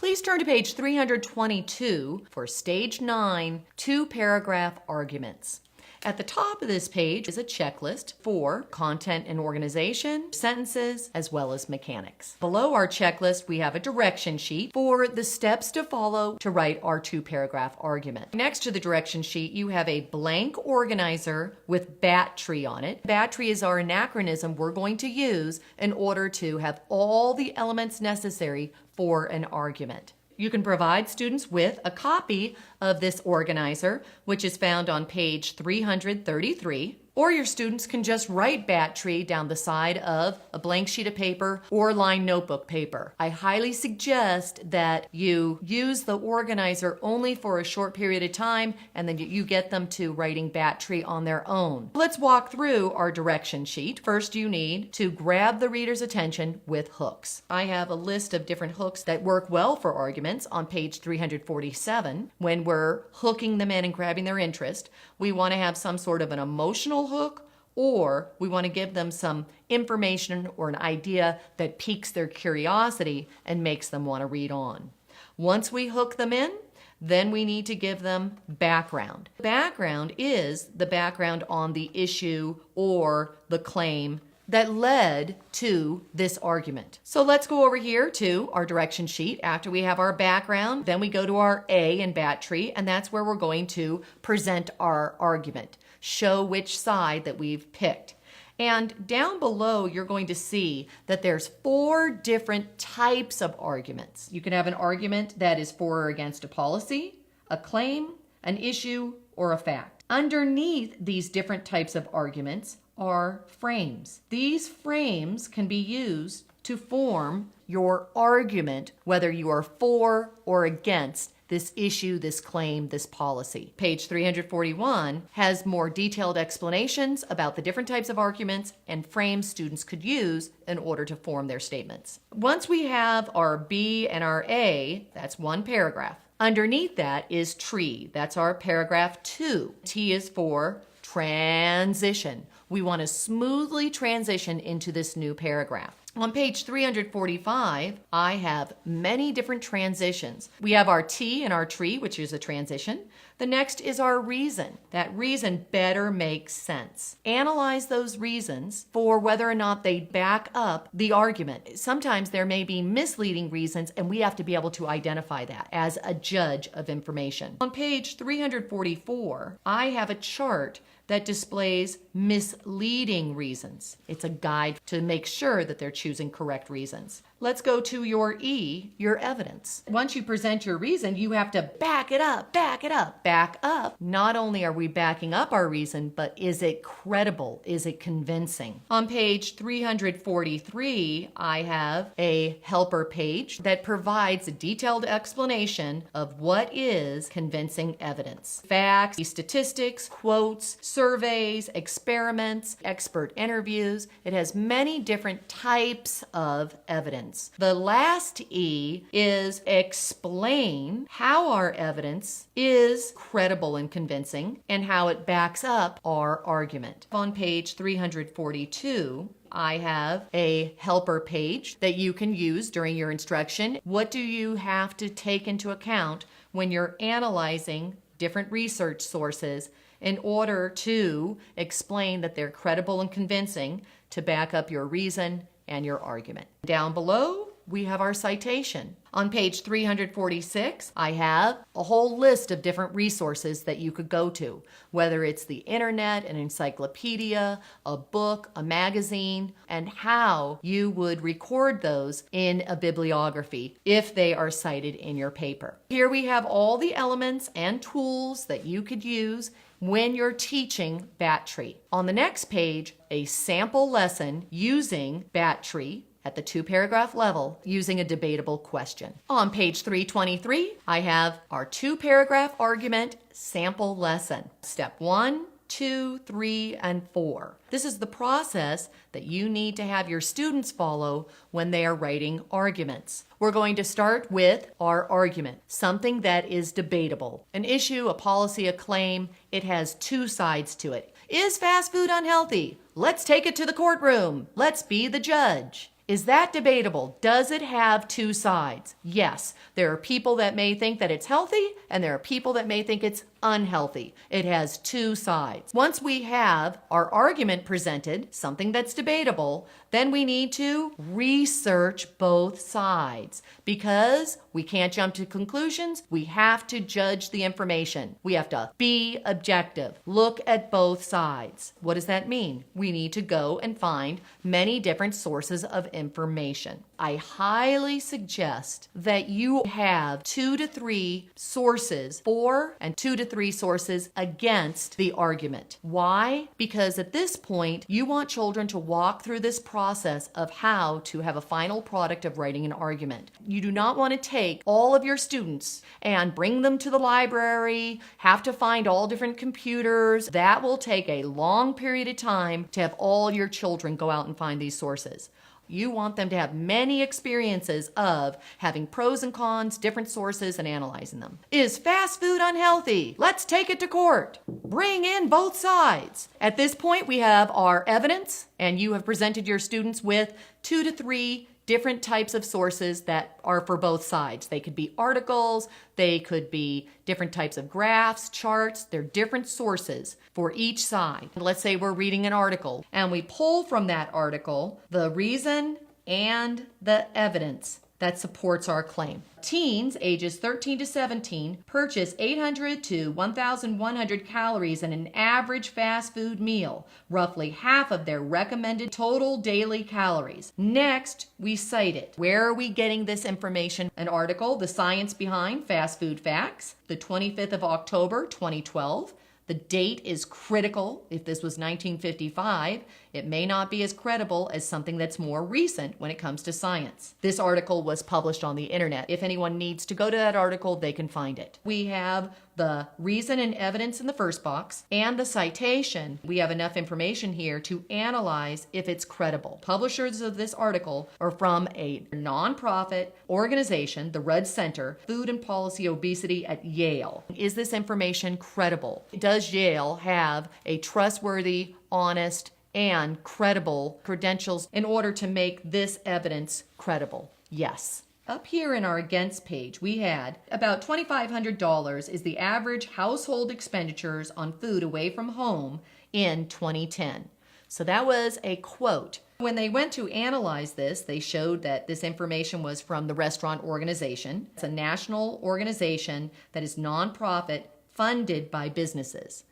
Please turn to page 322 for Stage 9, 2-paragraph arguments. At the top of this page is a checklist for content and organization, sentences, as well as mechanics. Below our checklist, we have a direction sheet for the steps to follow to write our 2-paragraph argument. Next to the direction sheet, you have a blank organizer with BAT tree on it. BAT tree is our anachronism we're going to use in order to have all the elements necessary for an argument. You can provide students with a copy of this organizer, which is found on page 333, or your students can just write BAT tree down the side of a blank sheet of paper or lined notebook paper. I highly suggest that you use the organizer only for a short period of time and then you get them to writing BAT tree on their own. Let's walk through our direction sheet. First, you need to grab the reader's attention with hooks. I have a list of different hooks that work well for arguments on page 347. When we're hooking them in and grabbing their interest, we want to have some sort of an emotional hook, or we want to give them some information or an idea that piques their curiosity and makes them want to read on. Once we hook them in, then we need to give them background. Background is the background on the issue or the claim that led to this argument. So let's go over here to our direction sheet. After we have our background, then we go to our A in BAT tree, and that's where we're going to present our argument. Show which side that we've picked. And down below, you're going to see that there's 4 different types of arguments. You can have an argument that is for or against a policy, a claim, an issue, or a fact. Underneath these different types of arguments are frames. These frames can be used to form your argument, whether you are for or against this issue, this claim, this policy. Page 341 has more detailed explanations about the different types of arguments and frames students could use in order to form their statements. Once we have our B and our A, that's 1 paragraph. Underneath that is tree. That's our paragraph 2. T is for transition. We want to smoothly transition into this new paragraph. On page 345, I have many different transitions. We have our T in our tree, which is a transition. The next is our reason. That reason better makes sense. Analyze those reasons for whether or not they back up the argument. Sometimes there may be misleading reasons, and we have to be able to identify that as a judge of information. On page 344, I have a chart that displays misleading reasons. It's a guide to make sure that they're choosing correct reasons. Let's go to your E, your evidence. Once you present your reason, you have to back it up, back it up, back up. Not only are we backing up our reason, but is it credible? Is it convincing? On page 343, I have a helper page that provides a detailed explanation of what is convincing evidence. Facts, statistics, quotes, surveys, experiments, expert interviews. It has many different types of evidence. The last E is explain how our evidence is credible and convincing and how it backs up our argument. On page 342, I have a helper page that you can use during your instruction. What do you have to take into account when you're analyzing different research sources in order to explain that they're credible and convincing to back up your reason and your argument? Down below, we have our citation. On page 346, I have a whole list of different resources that you could go to, whether it's the internet, an encyclopedia, a book, a magazine, and how you would record those in a bibliography if they are cited in your paper. Here we have all the elements and tools that you could use when you're teaching BAT tree. On the next page, a sample lesson using BAT tree at the 2-paragraph level using a debatable question. On page 323, I have our 2-paragraph argument sample lesson. Step 1, 2, 3, and 4. This is the process that you need to have your students follow when they are writing arguments. We're going to start with our argument, something that is debatable. An issue, a policy, a claim, it has 2 sides to it. Is fast food unhealthy? Let's take it to the courtroom. Let's be the judge. Is that debatable? Does it have two sides? Yes. There are people that may think that it's healthy, and there are people that may think it's unhealthy. It has two sides. Once we have our argument presented, something that's debatable, then we need to research both sides because we can't jump to conclusions. We have to judge the information. We have to be objective. Look at both sides. What does that mean? We need to go and find many different sources of information. I highly suggest that you have 2 to 3 sources for and 2 to 3 sources against the argument. Why? Because at this point, you want children to walk through this process of how to have a final product of writing an argument. You do not want to take all of your students and bring them to the library, have to find all different computers. That will take a long period of time to have all your children go out and find these sources. You want them to have many experiences of having pros and cons, different sources, and analyzing them. Is fast food unhealthy? Let's take it to court. Bring in both sides. At this point, we have our evidence, and you have presented your students with 2 to 3 different types of sources that are for both sides. They could be articles, they could be different types of graphs, charts. They're different sources for each side. Let's say we're reading an article and we pull from that article the reason and the evidence that supports our claim. Teens ages 13 to 17 purchase 800 to 1,100 calories in an average fast food meal, roughly half of their recommended total daily calories. Next, we cite it. Where are we getting this information? An article, The Science Behind Fast Food Facts, the 25th of October, 2012. The date is critical. If this was 1955, it may not be as credible as something that's more recent when it comes to science. This article was published on the internet. If anyone needs to go to that article, they can find it. We have the reason and evidence in the first box and the citation. We have enough information here to analyze if it's credible. Publishers of this article are from a nonprofit organization, the Rudd Center, Food and Policy Obesity at Yale. Is this information credible? Does Yale have a trustworthy, honest, and credible credentials in order to make this evidence credible? Yes. Up here in our against page, we had about $2,500 is the average household expenditures on food away from home in 2010. So that was a quote. When they went to analyze this, they showed that this information was from the Restaurant Organization. It's a national organization that is nonprofit funded by businesses.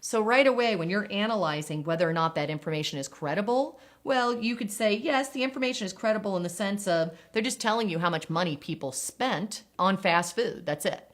So right away, when you're analyzing whether or not that information is credible, well, you could say, yes, the information is credible in the sense of they're just telling you how much money people spent on fast food. That's it.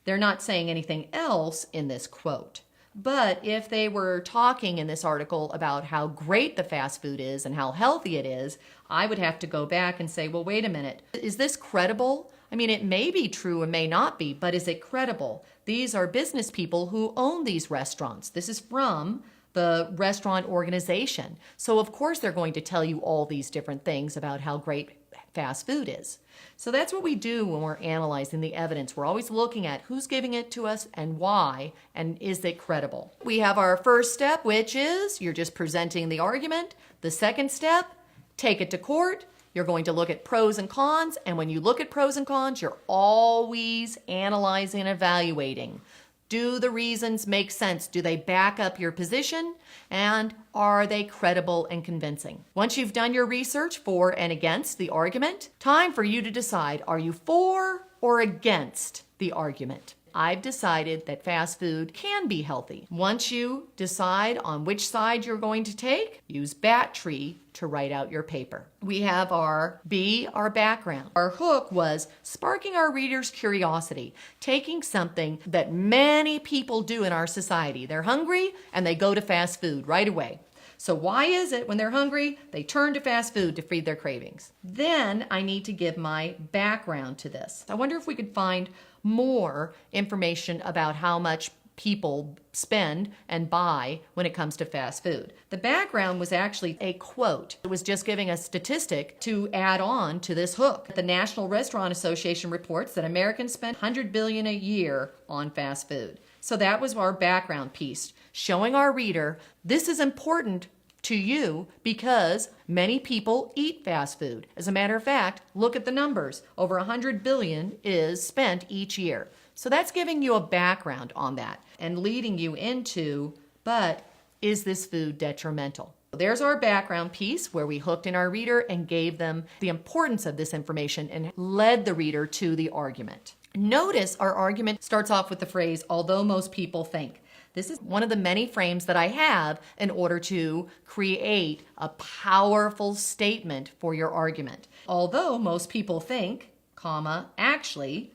They're not saying anything else in this quote. But if they were talking in this article about how great the fast food is and how healthy it is, I would have to go back and say, well, wait a minute. Is this credible? I mean, it may be true and may not be, but is it credible? These are business people who own these restaurants. This is from the Restaurant Organization. So of course they're going to tell you all these different things about how great fast food is. So that's what we do when we're analyzing the evidence. We're always looking at who's giving it to us and why, and is it credible. We have our first step, which is you're just presenting the argument. The second step, take it to court. You're going to look at pros and cons, and when you look at pros and cons, you're always analyzing and evaluating. Do the reasons make sense? Do they back up your position? And are they credible and convincing? Once you've done your research for and against the argument, time for you to decide, are you for or against the argument? I've decided that fast food can be healthy. Once you decide on which side you're going to take, use BATTREE to write out your paper. We have our B, our background. Our hook was sparking our readers' curiosity, taking something that many people do in our society. They're hungry and they go to fast food right away. So why is it when they're hungry, they turn to fast food to feed their cravings? Then I need to give my background to this. I wonder if we could find more information about how much people spend and buy when it comes to fast food. The background was actually a quote. It was just giving a statistic to add on to this hook. The National Restaurant Association reports that Americans spend $100 billion a year on fast food. So that was our background piece, showing our reader this is important to you because many people eat fast food. As a matter of fact, look at the numbers. Over 100 billion is spent each year. So that's giving you a background on that and leading you into, but is this food detrimental? There's our background piece where we hooked in our reader and gave them the importance of this information and led the reader to the argument. Notice our argument starts off with the phrase, although most people think. This is one of the many frames that I have in order to create a powerful statement for your argument. Although most people think, comma, actually,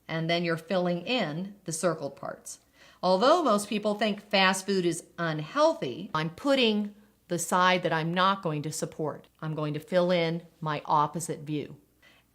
and then you're filling in the circled parts. Although most people think fast food is unhealthy, I'm putting the side that I'm not going to support. I'm going to fill in my opposite view.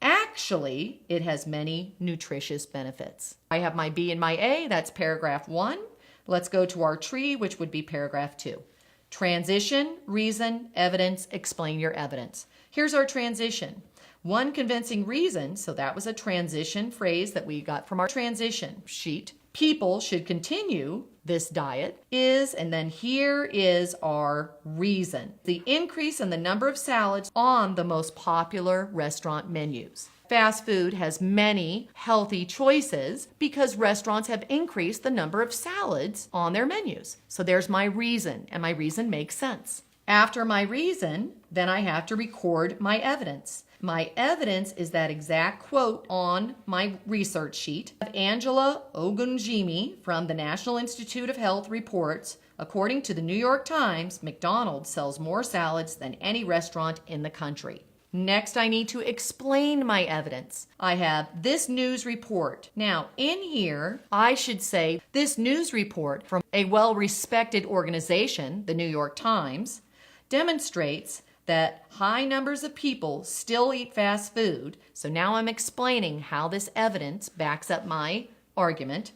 Actually, it has many nutritious benefits. I have my B and my A, that's paragraph 1. Let's go to our tree, which would be paragraph 2. Transition, reason, evidence, explain your evidence. Here's our transition. One convincing reason, so that was a transition phrase that we got from our transition sheet. People should continue this diet is, and then here is our reason. The increase in the number of salads on the most popular restaurant menus. Fast food has many healthy choices because restaurants have increased the number of salads on their menus. So there's my reason, and my reason makes sense. After my reason, then I have to record my evidence. My evidence is that exact quote on my research sheet. Angela Ogunjimi from the National Institute of Health reports, according to the New York Times, McDonald's sells more salads than any restaurant in the country. Next, I need to explain my evidence. I have this news report. Now, in here, I should say this news report from a well-respected organization, the New York Times, demonstrates that high numbers of people still eat fast food. So now I'm explaining how this evidence backs up my argument.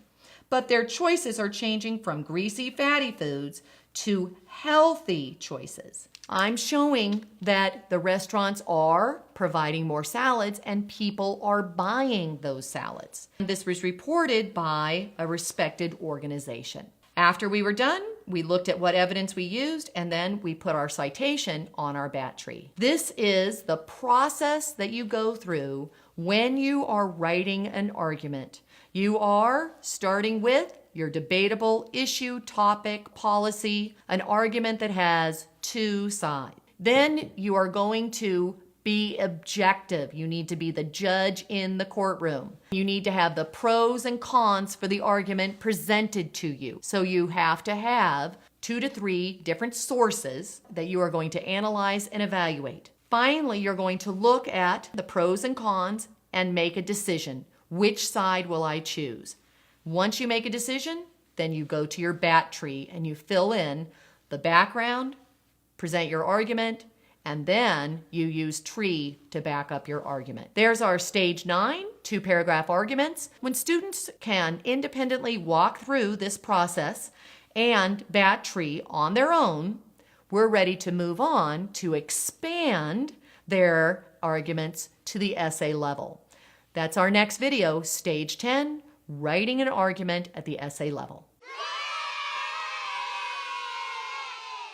But their choices are changing from greasy, fatty foods to healthy choices. I'm showing that the restaurants are providing more salads and people are buying those salads. This was reported by a respected organization. After we were done, we looked at what evidence we used and then we put our citation on our bat tree. This is the process that you go through when you are writing an argument. You are starting with your debatable issue, topic, policy, an argument that has two sides. Then you are going to be objective. You need to be the judge in the courtroom. You need to have the pros and cons for the argument presented to you. So you have to have 2 to 3 different sources that you are going to analyze and evaluate. Finally, you're going to look at the pros and cons and make a decision. Which side will I choose? Once you make a decision, then you go to your bat tree and you fill in the background, present your argument, and then you use tree to back up your argument. There's our stage 9, 2-paragraph arguments. When students can independently walk through this process and bat tree on their own, we're ready to move on to expand their arguments to the essay level. That's our next video, stage 10, writing an argument at the essay level.